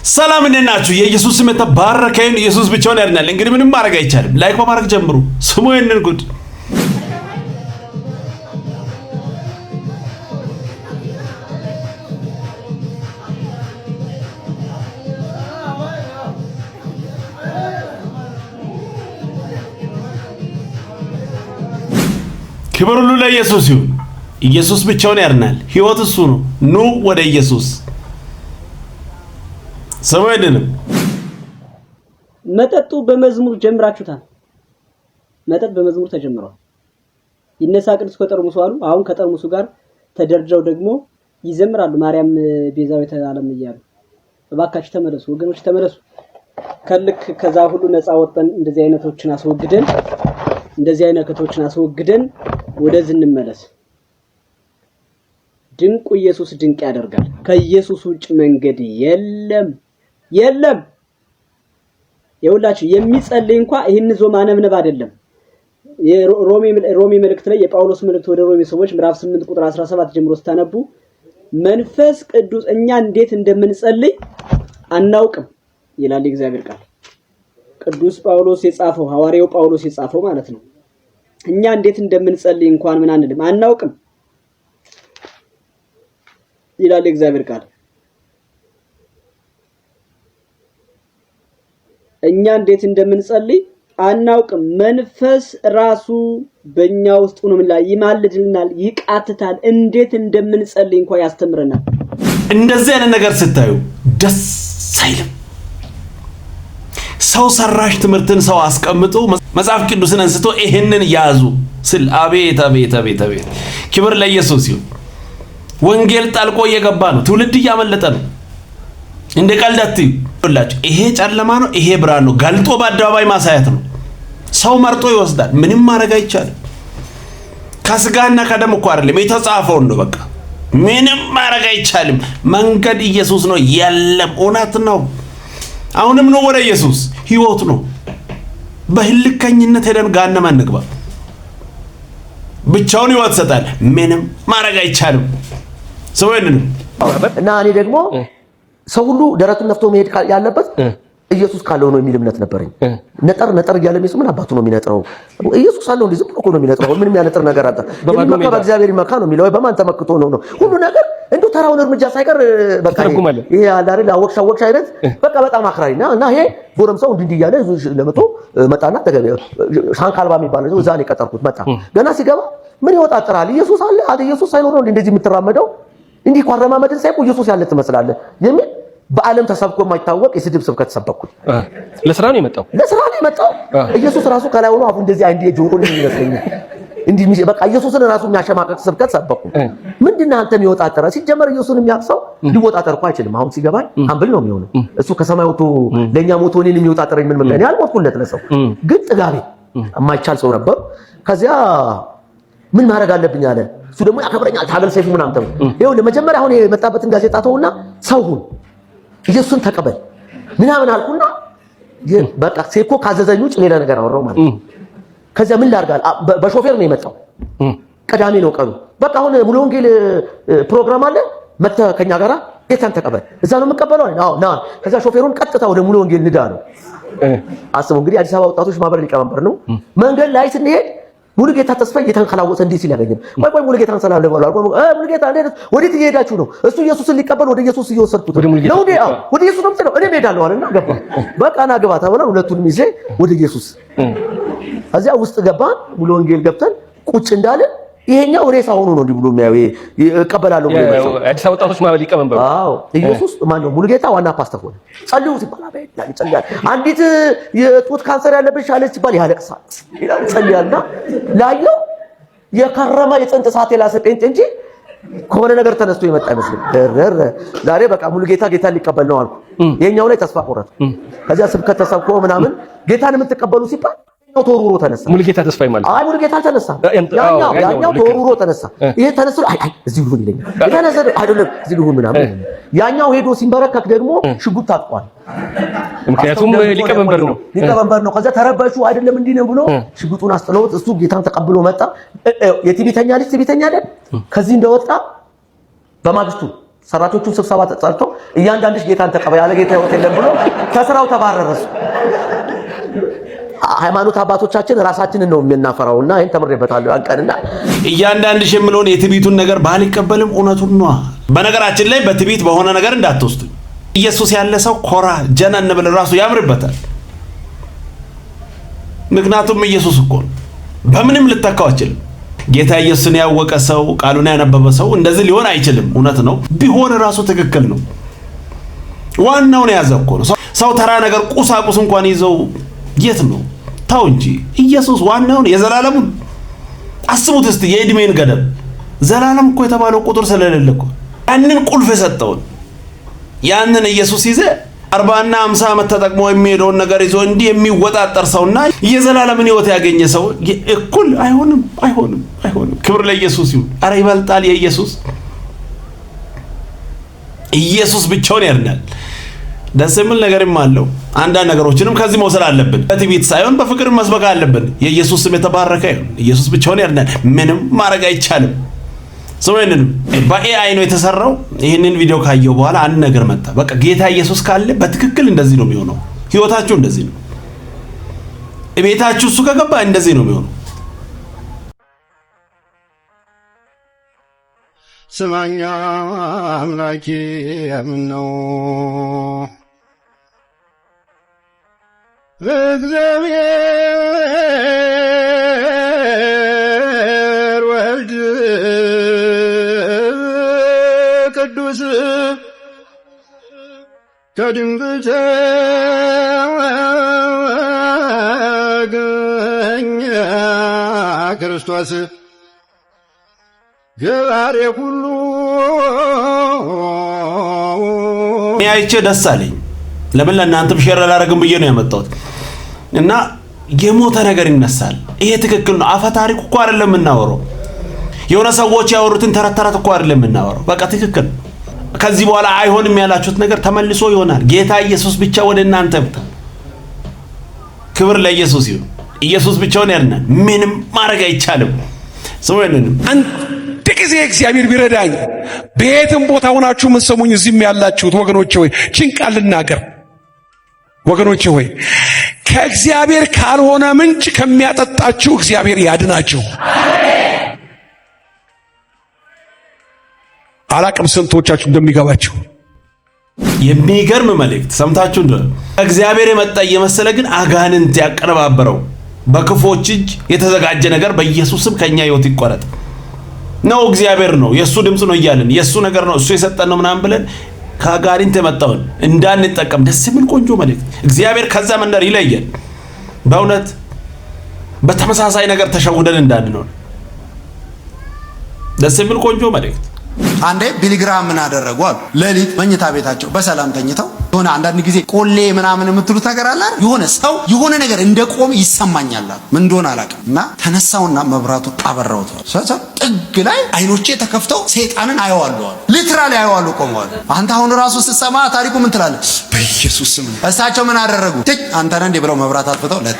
ሰላም እንደናችሁ የኢየሱስ ስም ተባረከ ይሁን ኢየሱስ ብቻውን ያድናል እንግዲህ ምንም ማድረግ አይቻልም ላይክ በማድረግ ጀምሩ ስሙ ይሄንን ጉድ ክብር ሁሉ ለኢየሱስ ይሁን ኢየሱስ ብቻውን ያድናል ሕይወት እሱ ነው ኑ ወደ ኢየሱስ ሰማይደንም መጠጡ በመዝሙር ጀምራችሁታል መጠጥ በመዝሙር ተጀምሯል ይነሳ ቅዱስ ከጠርሙሱ አሉ አሁን ከጠርሙሱ ጋር ተደርጀው ደግሞ ይዘምራሉ ማርያም ቤዛዊተ ዓለም እያሉ እባካችሁ ተመለሱ ወገኖች ተመለሱ ከልክ ከዛ ሁሉ ነፃ ወጣን እንደዚህ አይነቶችን አስወግደን ወደዚህ እንመለስ ድንቁ ኢየሱስ ድንቅ ያደርጋል ከኢየሱስ ውጭ መንገድ የለም የሁላችሁ የሚጸልይ እንኳን ይሄን ዞ ማነብነብ አይደለም የሮሜ መልእክት ላይ የጳውሎስ መልእክት ወደ ሮሜ ሰዎች ምዕራፍ 8 ቁጥር 17 ጀምሮ ስታነቡ መንፈስ ቅዱስ እኛ እንዴት እንደምንጸልይ አናውቅም ይላል እግዚአብሔር ቃል ቅዱስ ጳውሎስ የጻፈው ሐዋርያው ጳውሎስ የጻፈው ማለት ነው እኛ እንዴት እንደምንጸልይ እንኳን ምን አንልም አናውቅም ይላል እግዚአብሔር ቃል እኛ እንዴት እንደምንጸልይ አናውቅም መንፈስ ራሱ በእኛ ውስጥ ሆኖ ይማልድልናል ይቃትታል እንዴት እንደምንጸልይ እንኳን ያስተምረናል እንደዚህ አይነት ነገር ስታዩ ደስ አይልም ሰው ሰራሽ ትምህርትን ሰው አስቀምጦ መጽሐፍ ቅዱስን አንስቶ ይሄንን ያዙ ስል አቤት ክብር ለኢየሱስ ይሁን ወንጌል ጣልቆ እየገባ ነው ትውልድ እያመለጠ ነው እንደ ቀልዳት ይላችሁ ይሄ ጨለማ ነው ይሄ ብርሃን ነው ጋልጦ በአደባባይ ማሳየት ነው ሰው መርጦ ይወስዳል ምንም ማድረግ አይቻልም ከስጋና ከደም እኮ አይደለም የተጻፈው ነው በቃ ምንም ማድረግ አይቻልም መንገድ ኢየሱስ ነው የለም እውነት ነው አሁንም ነው ወደ ኢየሱስ ሕይወት ነው በህልከኝነት ሄደን ጋነማ እንግባ ብቻውን ሕይወት ሰጣል ምንም ማድረግ አይቻልም ሰውየን እና እኔ ደግሞ ሰው ሁሉ ደረቱን ነፍቶ መሄድ ያለበት ኢየሱስ ካለው ነው የሚል እምነት ነበርኝ ነጠር እያለ ነው ምን አባቱ ነው የሚነጥረው ኢየሱስ አለው እንዴ ዝም ብሎ ነው የሚነጥረው ምንም ያነጥር ነገር አጣ የሚመካ በእግዚአብሔር ይመካ ነው የሚለው በማን ተመክቶ ነው ሁሉ ነገር እንዶ ተራውን እርምጃ ሳይቀር በቃ ይሄ አላሪ አወቅሽ አይነት በቃ በጣም አክራሪና እና ይሄ ጎረምሳው እንዲህ እያለ ለመቶ መጣና ተገበ ሻንካልባ የሚባለው እዛ ነው የቀጠርኩት መጣ ገና ሲገባ ምን ይወጣጥራል ኢየሱስ አለ ኢየሱስ ሳይኖር ነው እንደዚህ የምትራመደው እንዲህ ቋረማመድን ሳይቆ ኢየሱስ ያለ ትመስላለህ የሚል በአለም ተሰብኮ የማይታወቅ የስድብ ስብከት ሰበኩት ለስራ ነው የመጣው ኢየሱስ ራሱ ከላይ ሆኖ አፉ እንደዚህ አንዴ ጆሮ ነው የሚመስለኝ እንዲህ በቃ ኢየሱስን ራሱ የሚያሸማቀቅ ስብከት ሰበኩ ምንድነው አንተ የሚወጣጠራ ሲጀመር ኢየሱስን የሚያቅሰው ሊወጣጠር እኮ አይችልም አሁን ሲገባኝ አምብል ነው የሚሆነው እሱ ከሰማይ ወጥቶ ለኛ ሞቶ እኔን የሚወጣጠረኝ ምን መገኛ አልሞትኩለት ለሰው ግን ጥጋቤ የማይቻል ሰው ነበር ከዚያ ምን ማድረግ አለብኝ አለ እሱ ደግሞ ያከብረኛል ታገል ሰይፉ ምናምን ተው ይሄው ለመጀመሪያ አሁን የመጣበትን ጋዜጣ ተውና ሰውሁን ኢየሱስን ተቀበል ምናምን አልኩና በቃ ሴኮ ካዘዘኝ ውጭ ሌላ ነገር አወራው ማለት ከዛ ምን ላርጋል በሾፌር ነው የመጣው ቀዳሜ ነው ቀኑ በቃ አሁን ሙሉ ወንጌል ፕሮግራም አለ መጣ ከኛ ጋራ ጌታን ተቀበል እዛ ነው የምቀበለው አዎ ና ከዛ ሾፌሩን ቀጥታ ወደ ሙሉ ወንጌል ንዳ ነው አስቡ እንግዲህ አዲስ አበባ ወጣቶች ማህበር ሊቀመንበር ነው መንገድ ላይ ስንሄድ ሙሉ ጌታ ተስፋ እየተንከላወሰ እንዲህ ሲል ያገኘን ቆይ ሙሉ ጌታን ሰላም ለባሉ ሙሉ ጌታ እንዴት ወዴት እየሄዳችሁ ነው እሱ ኢየሱስን ሊቀበል ወደ ኢየሱስ እየወሰድኩት ነው እንዴ ወደ ኢየሱስ ነው እኔ እሄዳለሁ አለና ገባ በቃ ና ግባ ተብለን ሁለቱንም ይዤ ወደ ኢየሱስ እዚያ ውስጥ ገባን ሙሉ ወንጌል ገብተን ቁጭ እንዳለ ይሄኛው ሬሳ ሆኖ ነው እንዲህ ብሎ የሚያው ይቀበላል ነው አዲስ አበባ ወጣቶች ማህበር ሊቀመንበር አዎ ኢየሱስ ማን ነው ሙሉ ጌታ ዋና ፓስተር ሆነ ጸልዩ ሲባል አቤት ይጸልያል አንዲት የጡት ካንሰር ያለብሽ አለች ሲባል ያለቅሳል ይጸልያልና ላየው የከረማ የጽንጥ ሰዓት የላሰ ጴንጤ እንጂ ከሆነ ነገር ተነስቶ የመጣ አይመስልም ዛሬ በቃ ሙሉ ጌታ ሊቀበል ነው አልኩ የኛው ላይ ተስፋ ቆረጥ ከዚያ ስብከት ተሰብኮ ምናምን ጌታን የምትቀበሉ ሲባል ተወሩሮ ተነሳ ሙሉ ጌታ ተስፋ ይማል አይ ሙሉ ጌታ ተነሳ ያኛው ተወሩሮ ተነሳ ይሄ ተነስቶ አይ እዚህ ሁሉ ይለኛል ተነሳ አይደለም እዚህ ሁሉ ምናምን ያኛው ሄዶ ሲንበረከክ ደግሞ ሽጉጥ ታጥቋል ምክንያቱም ሊቀመንበር ነው ከዛ ተረበሹ አይደለም እንዲህ ነው ብሎ ሽጉጡን አስጥለውት እሱ ጌታን ተቀብሎ መጣ የትቢተኛ ልጅ ትቢተኛ አይደል ከዚህ እንደወጣ በማግስቱ ሰራቾቹን ስብሰባ ተጠርቶ እያንዳንድሽ ጌታን ተቀበል ያለ ጌታ ሕይወት የለም ብሎ ከስራው ተባረረሱ። ሃይማኖት አባቶቻችን ራሳችንን ነው የምናፈራውና ይሄን ተምሬበታለሁ አንቀንና እያንዳንድሽ የምለውን የትቢቱን ነገር ባልቀበልም እውነቱን ነው። በነገራችን ላይ በትቢት በሆነ ነገር እንዳትወስዱ። ኢየሱስ ያለ ሰው ኮራ ጀነን ብለ ራሱ ያምርበታል። ምክንያቱም ኢየሱስ እኮ በምንም ልተካው አይችልም። ጌታ ኢየሱስን ያወቀ ሰው ቃሉን ያነበበ ሰው እንደዚህ ሊሆን አይችልም። እውነት ነው ቢሆን ራሱ ትክክል ነው። ዋናውን ያዘው እኮ ነው። ሰው ተራ ነገር ቁሳቁስ እንኳን ይዘው የት ነው ታው እንጂ ኢየሱስ ዋናውን የዘላለሙን አስቡት እስቲ የእድሜን ገደብ ዘላለም እኮ የተባለው ቁጥር ስለሌለ እኮ ያንን ቁልፍ የሰጠውን ያንን ኢየሱስ ይዘ 40 እና 50 ዓመት ተጠቅሞ የሚሄደውን ነገር ይዞ እንዲህ የሚወጣጠር ሰውና የዘላለምን ሕይወት ያገኘ ሰው እኩል አይሆንም። ክብር ለኢየሱስ ይሁን። አረ ይበልጣል የኢየሱስ ኢየሱስ ብቻውን ያድናል። ደስ የሚል ነገርም አለው። አንዳንድ ነገሮችንም ከዚህ መውሰድ አለብን። በትዕቢት ሳይሆን በፍቅር መስበክ አለብን። የኢየሱስ ስም የተባረከ ይሁን። ኢየሱስ ብቻውን ያድናል። ምንም ማድረግ አይቻልም። ሰውየንን በኤአይ ነው የተሰራው። ይሄንን ቪዲዮ ካየው በኋላ አንድ ነገር መጣ። በቃ ጌታ ኢየሱስ ካለ በትክክል እንደዚህ ነው የሚሆነው። ህይወታችሁ እንደዚህ ነው። ቤታችሁ እሱ ከገባ እንደዚህ ነው የሚሆነው። ስማኛ አምላኬ አምነው እግዚአብሔር ወልድ ቅዱስ ከድንግል ተገኘ ክርስቶስ ገባሬ ሁሉ አይቼ ደስ አለኝ። ለምን ለእናንተም ሼር አላደርግም ብዬ ነው ያመጣሁት። እና የሞተ ነገር ይነሳል። ይሄ ትክክል ነው። አፈ ታሪክ እኮ አይደለም የምናወራው። የሆነ ሰዎች ያወሩትን ተረት እኮ አይደለም የምናወራው። በቃ ትክክል። ከዚህ በኋላ አይሆንም ያላችሁት ነገር ተመልሶ ይሆናል። ጌታ ኢየሱስ ብቻ ወደ እናንተ ይምጣ። ክብር ለኢየሱስ ይሁን። ኢየሱስ ብቻውን ያድናል። ምንም ማድረግ አይቻልም። ሰውየንም አንድ ጊዜ እግዚአብሔር ቢረዳኝ በየትም ቦታ ሆናችሁ የምትሰሙኝ እዚህም ያላችሁት ወገኖቼ ሆይ ጭንቃል ልናገር። ወገኖቼ ሆይ ከእግዚአብሔር ካልሆነ ምንጭ ከሚያጠጣችሁ እግዚአብሔር ያድናችሁ። አላቅም ስንቶቻችሁ እንደሚገባችሁ። የሚገርም መልእክት ሰምታችሁ እንደሆነ እግዚአብሔር የመጣ እየመሰለ ግን አጋንንት ያቀነባበረው በክፎች እጅ የተዘጋጀ ነገር በኢየሱስም ከኛ ሕይወት ይቆረጥ ነው። እግዚአብሔር ነው የሱ ድምጽ ነው እያልን የሱ ነገር ነው እሱ የሰጠን ነው ምናምን ብለን ከአጋንንት የመጣውን እንዳንጠቀም ደስ የሚል ቆንጆ መልእክት። እግዚአብሔር ከዛ መንደር ይለየን። በእውነት በተመሳሳይ ነገር ተሸውደን እንዳንኖር ደስ የሚል ቆንጆ መልእክት። አንዴ ቢሊግራም ምን አደረጉ አሉ። ሌሊት መኝታ ቤታቸው በሰላም ተኝተው የሆነ አንዳንድ ጊዜ ቆሌ ምናምን የምትሉት ነገር አለ አይደል? የሆነ ሰው የሆነ ነገር እንደቆም ይሰማኛል አሉ። ምን እንደሆነ አላውቅም። እና ተነሳውና መብራቱ አበራውት። ሰው ጥግ ላይ አይኖቼ ተከፍተው ሰይጣንን አየዋለሁ አሉ። ሊትራሊ አየዋለሁ ቆመዋል። አንተ አሁን ራሱ ስትሰማ ታሪኩ ምን ትላለህ? በኢየሱስ ስም። እሳቸው ምን አደረጉ? አንተ ነህ እንዴ ብለው መብራት አጥፍተው ለጥ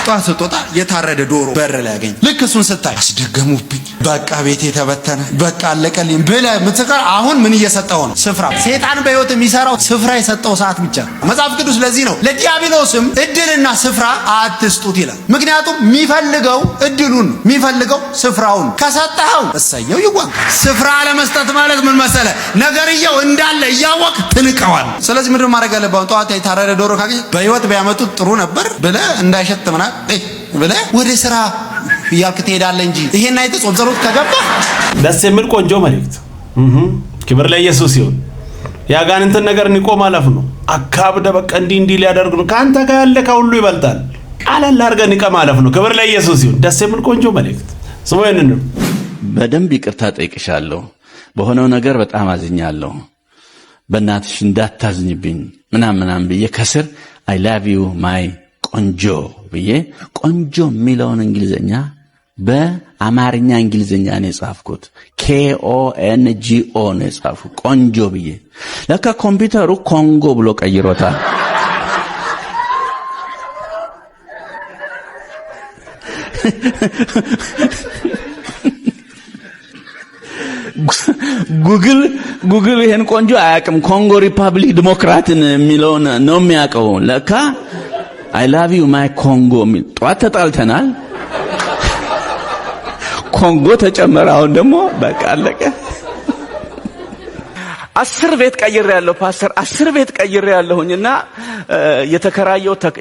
ጧት ስትወጣ የታረደ ዶሮ በር ላይ ያገኝ። ልክ እሱን ስታይ አስደገሙብኝ። በቃ ቤቴ ተበተነ፣ በቃ አለቀልኝ ብለህ የምትቀር አሁን ምን እየሰጠው ነው? ስፍራ። ሰይጣን በሕይወት የሚሰራው ስፍራ የሰጠው ሰዓት ብቻ። መጽሐፍ ቅዱስ ለዚህ ነው ለዲያብሎስም እድልና ስፍራ አትስጡት ይላል። ምክንያቱም የሚፈልገው እድሉን የሚፈልገው ስፍራውን ከሰጠኸው እሰየው ይዋጋ። ስፍራ ለመስጠት ማለት ምን መሰለ? ነገርየው እንዳለ እያወቅ ትንቀዋል። ስለዚህ ምንድን ማድረግ አለብህ? ጠዋት የታረደ ዶሮ ካገኘ በሕይወት ቢያመጡት ጥሩ ነበር ብለህ እንዳይሸት ምናምን ብለህ ወደ ስራ እያልክ ትሄዳለህ እንጂ ይሄን አይተህ ጾም ጸሎት ከገባህ ደስ የሚል ቆንጆ መልእክት። ክብር ለኢየሱስ ይሁን። ያጋንንትን ነገር ንቆ ማለፍ ነው። አካብደ በቃ እንዲህ ሊያደርግ ነው። ካንተ ጋር ያለ ከሁሉ ይበልጣል። ቃለል አድርገህ ንቀ ማለፍ ነው። ክብር ለኢየሱስ ይሁን። ደስ የሚል ቆንጆ መልእክት። ስሙ ይሄንን በደንብ ይቅርታ ጠይቅሻለሁ። በሆነው ነገር በጣም አዝኛለሁ። በእናትሽ እንዳታዝኝብኝ ምናምን ብዬ ከስር አይ ላቭ ዩ ማይ ቆንጆ ብዬ ቆንጆ የሚለውን እንግሊዘኛ በአማርኛ እንግሊዘኛ ነው የጻፍኩት። KONGO ነው የጻፍኩት ቆንጆ ብዬ። ለካ ኮምፒውተሩ ኮንጎ ብሎ ቀይሮታል። ጉግል ይሄን ቆንጆ አያውቅም። ኮንጎ ሪፐብሊክ ዲሞክራትን የሚለውን ነው የሚያውቀው። ለካ አይ ላቭ ዩ ማይ ኮንጎ የሚል ጧት ተጣልተናል። ኮንጎ ተጨመረ። አሁን ደግሞ በቃ አለቀ። 10 ቤት ቀይሬያለሁ ፓስተር፣ 10 ቤት ቀይሬያለሁኝና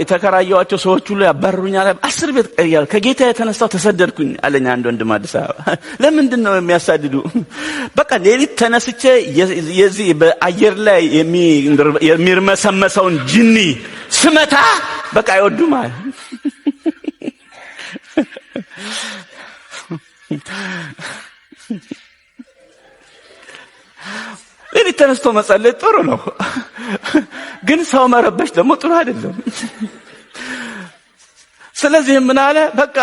የተከራየኋቸው ሰዎች ሁሉ ያባረሩኛል። 10 ቤት ቀይሬያለሁ፣ ከጌታ የተነሳው ተሰደድኩኝ አለኝ አንድ ወንድም አዲስ አበባ። ለምንድን ነው የሚያሳድዱ? በቃ ሌሊት ተነስቼ የዚህ በአየር ላይ የሚርመሰመሰውን ጅኒ ስመታ በቃ አይወዱማል። ሌሊት ተነስቶ መጸለይ ጥሩ ነው፣ ግን ሰው መረበሽ ደግሞ ጥሩ አይደለም። ስለዚህ ምን አለ፣ በቃ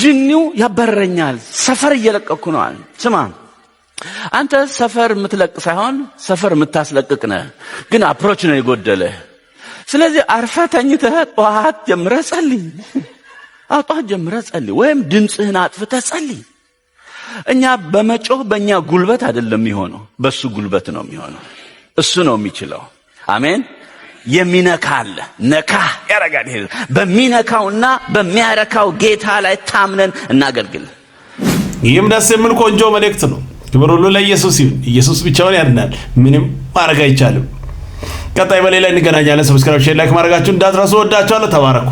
ጅኒው ያባረረኛል፣ ሰፈር እየለቀኩ ነው አለ። ስማ አንተ ሰፈር የምትለቅ ሳይሆን ሰፈር የምታስለቅቅ ነህ፣ ግን አፕሮች ነው የጎደለ። ስለዚህ አርፈህ ተኝተህ ጠዋት ጀምረህ ጸልይ፣ ጠዋት ጀምረህ ጸልይ፣ ወይም ድምፅህን አጥፍተህ ጸልይ። እኛ በመጮህ በእኛ ጉልበት አይደለም የሚሆነው፣ በሱ ጉልበት ነው የሚሆነው። እሱ ነው የሚችለው። አሜን። የሚነካ አለ፣ ነካ ያረጋል። ይሄ በሚነካውና በሚያረካው ጌታ ላይ ታምነን እናገልግል። ይህም ደስ የሚል ቆንጆ መልእክት ነው። ክብር ሁሉ ለኢየሱስ ይሁን። ኢየሱስ ብቻውን ያድናል፣ ምንም ማድረግ አይቻልም። ቀጣይ በሌላ እንገናኛለን። ሰብስክራይብ፣ ሼር፣ ላይክ ማድረጋችሁን እንዳትረሱ። ወዳችኋለሁ። ተባረኩ።